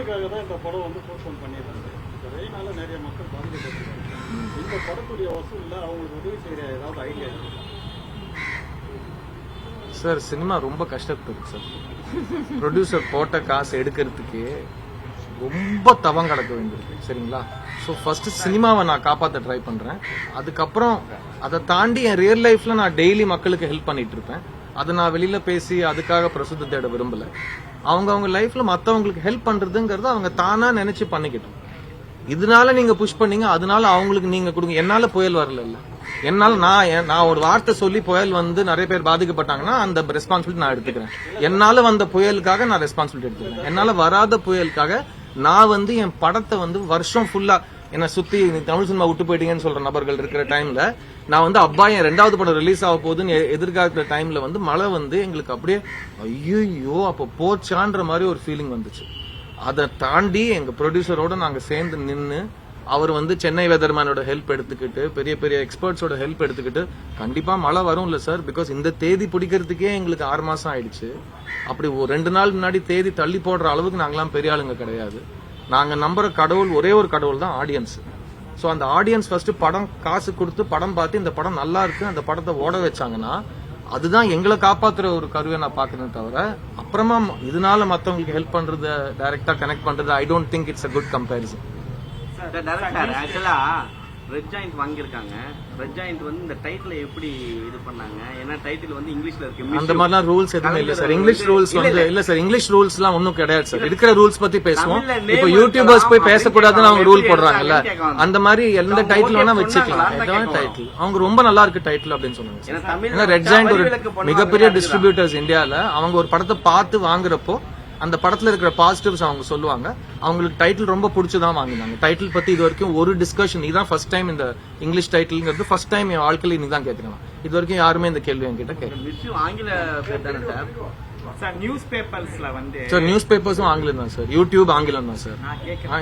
வெயிலுக்காக தான் இந்த படம் வந்து போஸ்ட்போன் பண்ணிடுறாங்க. இந்த வெயினால நிறைய மக்கள் பாதிக்கப்பட்டிருக்காங்க. இந்த படத்துடைய வசூல்ல அவங்களுக்கு உதவி செய்யற ஏதாவது ஐடியா இருக்கு சார்? சினிமா ரொம்ப கஷ்டப்பட்டு சார். ப்ரொடியூசர் போட்ட காசு எடுக்கிறதுக்கு ரொம்ப தவம் கிடக்க வேண்டியிருக்கு. சரிங்களா? ஸோ ஃபர்ஸ்ட் சினிமாவை நான் காப்பாற்ற ட்ரை பண்றேன். அதுக்கப்புறம் அதை தாண்டி என் ரியல் லைஃப்ல நான் டெய்லி மக்களுக்கு ஹெல்ப் பண்ணிட்டு இருப்பேன். அதை நான் வெளியில பேசி அதுக்காக பிரசுத்த தேட விரும்பல. அவங்க லைஃப்ல மற்றவங்களுக்கு ஹெல்ப் பண்றதுங்கிறது அவங்க தானா நினைச்சு பண்ணிக்கிட்டோம். இதனால நீங்க புஷ் பண்ணீங்க, அதனால அவங்களுக்கு நீங்க கொடுங்க. என்னால புயல் வரல. என்னால நான் ஒரு வார்த்தை சொல்லி புயல் வந்து நிறைய பேர் பாதிக்கப்பட்டாங்கன்னா அந்த ரெஸ்பான்சிபிலிட்டி நான் எடுத்துக்கிறேன். என்னால வந்த புயலுக்காக நான் ரெஸ்பான்சிபிலிட்டி எடுத்துக்கிறேன். என்னால வராத புயலுக்காக நான் வந்து என் படத்தை வந்து வருஷம் ஃபுல்லா என்ன சுத்தி தமிழ் சினிமா விட்டு போயிட்டீங்கன்னு சொல்ற நபர்கள் இருக்கிற டைம்ல நான் வந்து அப்பா என் 2வது படம் ரிலீஸ் ஆக போகுதுன்னு எதிர்காலத்துல டைம்ல வந்து மழை வந்து எங்களுக்கு அப்படியே ஐயோ அப்ப போச்சான்ற மாதிரி ஒரு ஃபீலிங் வந்துச்சு. அதை தாண்டி எங்க ப்ரொடியூசரோட நாங்க சேர்ந்து நின்று அவர் வந்து சென்னை வெதர்மேனோட ஹெல்ப் எடுத்துக்கிட்டு பெரிய பெரிய எக்ஸ்பர்ட்ஸோட ஹெல்ப் எடுத்துக்கிட்டு கண்டிப்பா மழை வரும் இல்ல சார், பிகாஸ் இந்த தேதி பிடிக்கிறதுக்கே எங்களுக்கு 6 மாசம் ஆயிடுச்சு. அப்படி ஒரு 2 நாள் முன்னாடி தேதி தள்ளி போடுற அளவுக்கு நாங்களாம் பெரிய ஆளுங்க கிடையாது. நாங்க நம்புற கடவுள் ஒரே ஒரு கடவுள் தான், ஆடியன்ஸ். சோ அந்த ஆடியன்ஸ் ஃபர்ஸ்ட் படம் காசு கொடுத்து படம் பார்த்து இந்த படம் நல்லா இருக்கு அந்த படத்தை ஓட வச்சாங்கன்னா அதுதான் எங்களை காப்பாத்துற ஒரு கருவை நான் பாக்குறேன். தவிர அப்புறமா இதனால மத்தவங்களுக்கு ஹெல்ப் பண்றது டைரக்டா கனெக்ட் பண்றது I don't think it's a good comparison. ஆக்சுவலா ரெட் ஜாயிண்ட் வாங்கியிருக்காங்க. ரெட் ஜாயிண்ட் வந்து இந்த டைட்டில் எப்படி இது பண்ணாங்க? ஏன்னா டைட்டில் வந்து இங்கிலீஷ்ல இருக்கு. அந்த மாதிரிலாம் ரூல்ஸ் எதுவுமே இல்ல சார். இங்கிலீஷ் ரூல்ஸ் வந்து இல்ல சார். இங்கிலீஷ் ரூல்ஸ் எல்லாம் ஒன்னும் கிடையாது சார். இருக்கிற ரூல்ஸ் பத்தி பேசுவோம். இப்ப யூடியூபர்ஸ் போய் பேசக்கூடாதுன்னு அவங்க ரூல் போடுறாங்கல்ல, அந்த மாதிரி எந்த டைட்டில் வேணா வச்சுக்கலாம். எதாவது டைட்டில் அவங்க ரொம்ப நல்லா இருக்கு டைட்டில் அப்படின்னு சொன்னாங்க. ஏன்னா ரெட் ஜாயிண்ட் ஒரு மிகப்பெரிய டிஸ்ட்ரிபியூட்டர்ஸ் இந்தியால. அவங்க ஒரு படத்தை பார்த்து வாங்குறப்போ அந்த படத்துல இருக்கிற பாசிட்டிவ்ஸ் அவங்க சொல்லுவாங்க. அவங்களுக்கு டைட்டில் ரொம்ப பிடிச்சதான் வாங்கினாங்க. டைட்டில் பத்தி இது வரைக்கும் ஒரு டிஸ்கஷன், இதுதான் ஃபர்ஸ்ட் டைம் இந்த இங்கிலீஷ் டைட்டில்ங்கிறது ஃபர்ஸ்ட் டைம் என் வாழ்க்கையில இன்னைக்கு கேட்கலாம். இது வரைக்கும் யாருமே இந்த கேள்வி என்கிட்ட கேட்கல. ஆங்கில பேர் தானே சார்? நியூஸ் பேப்பர்ஸ்ல வந்து சார் நியூஸ் பேப்பர்ஸும் ஆங்கிலம் தான் சார். யூடியூப் ஆங்கிலம் தான் சார்.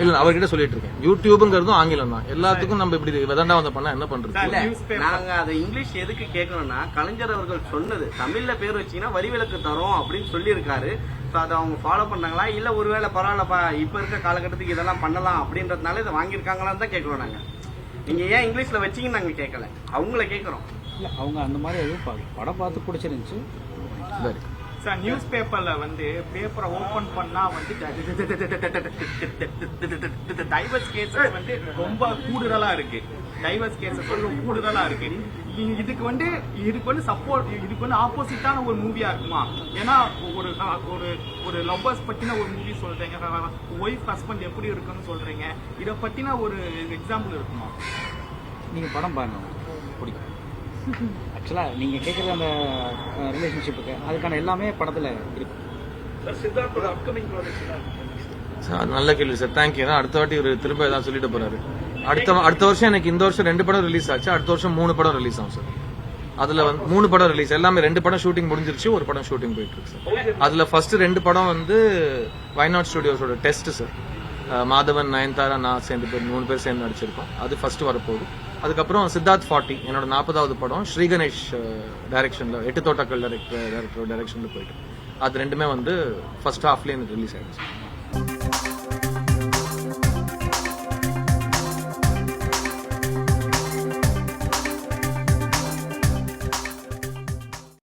இல்ல அவர்கிட்ட சொல்லிட்டு இருக்கேன். யூடியூப்ங்கிறதும் ஆங்கிலம் தான். எல்லாத்துக்கும் நம்ம இப்படி விதண்டா வந்து பண்ணா என்ன பண்றது? நாங்க அதை இங்கிலீஷ் எதுக்கு கேட்கணும்னா கலைஞர் அவர்கள் சொன்னது தமிழ்ல பேர் வச்சீங்கன்னா வரி விலக்கு தரோம் அப்படின்னு சொல்லி இருக்காரு. அதை அவங்க ஃபாலோ பண்ணாங்களா இல்ல ஒருவேளை பரவாயில்லப்பா இப்ப இருக்க காலகட்டத்துக்கு இதெல்லாம் பண்ணலாம் அப்படின்றதுனால இதை வாங்கியிருக்காங்களான்னு தான் கேட்கணும். நாங்க நீங்க ஏன் இங்கிலீஷ்ல வச்சீங்கன்னு நாங்க கேட்கல, அவங்கள கேட்கறோம். இல்ல அவங்க அந்த மாதிரி எதுவும் படம் பார்த்து பிடிச்சிருந்துச்சு. சார் நியூஸ் பேப்பர்ல வந்து பேப்பரை ஓபன் பண்ணா வந்து டைவர்ஸ் கேசஸ் வந்து ரொம்ப கூடுதலா இருக்கு. டைவர்ஸ் கேசஸ் வந்து கூடுதலா இருக்கு. இதுக்கு வந்து சப்போர்ட், இதுக்கு வந்து ஆப்போசிட்டான ஒரு மூவியா இருக்குமா? ஏன்னா ஒரு ஒரு ஒரு லவ்வர்ஸ் பத்தின ஒரு மூவி சொல்றீங்க, ஒய்ஃப் ஹஸ்பண்ட் எப்படி இருக்குன்னு சொல்றீங்க. இத பத்தின ஒரு எக்ஸாம்பிள் இருக்குமா? நீங்க படம் பாருங்க, பிடிக்கும். ஆக்சுவலா நீங்க கேட்கற அந்த ரிலேஷன்ஷிப்புக்கு அதுக்கான எல்லாமே படத்துல இருக்கு. சார் நல்ல கேள்வி சார், தேங்க்யூ. அடுத்த வாட்டி ஒரு திரும்ப ஏதாவது சொல்லிட்டு போறாரு. அடுத்த வருஷம் எனக்கு இந்த வருஷம் 2 படம் ரிலீஸ் ஆச்சு. அடுத்த வருஷம் 3 படம் ரிலீஸ் ஆகும் சார். அதுல வந்து 3 படம் ரிலீஸ், எல்லாமே 2 படம் ஷூட்டிங் முடிஞ்சிருச்சு, ஒரு படம் ஷூட்டிங் போயிட்டு இருக்கு சார். அதுல ஃபர்ஸ்ட் 2 படம் வந்து வைநாட் ஸ்டுடியோஸோட டெஸ்ட் சார். மாதவன், நயன்தாரா, நான் சேர்ந்து 3 பேர் சேர்ந்து நடிச்சிருக்கோம். அது ஃபர்ஸ்ட் வரப்போகுது. அதுக்கப்புறம் சித்தார்த் 40 என்னோட 40வது படம் ஸ்ரீ கணேஷ் டைரக்ஷன்ல 8 தோட்டக்கள் டைரக்டர் டைரக்ஷன்ல போயிட்டு அது 2மே வந்து ஃபர்ஸ்ட் ஹாஃப்ல ரிலீஸ் ஆயிடுச்சு.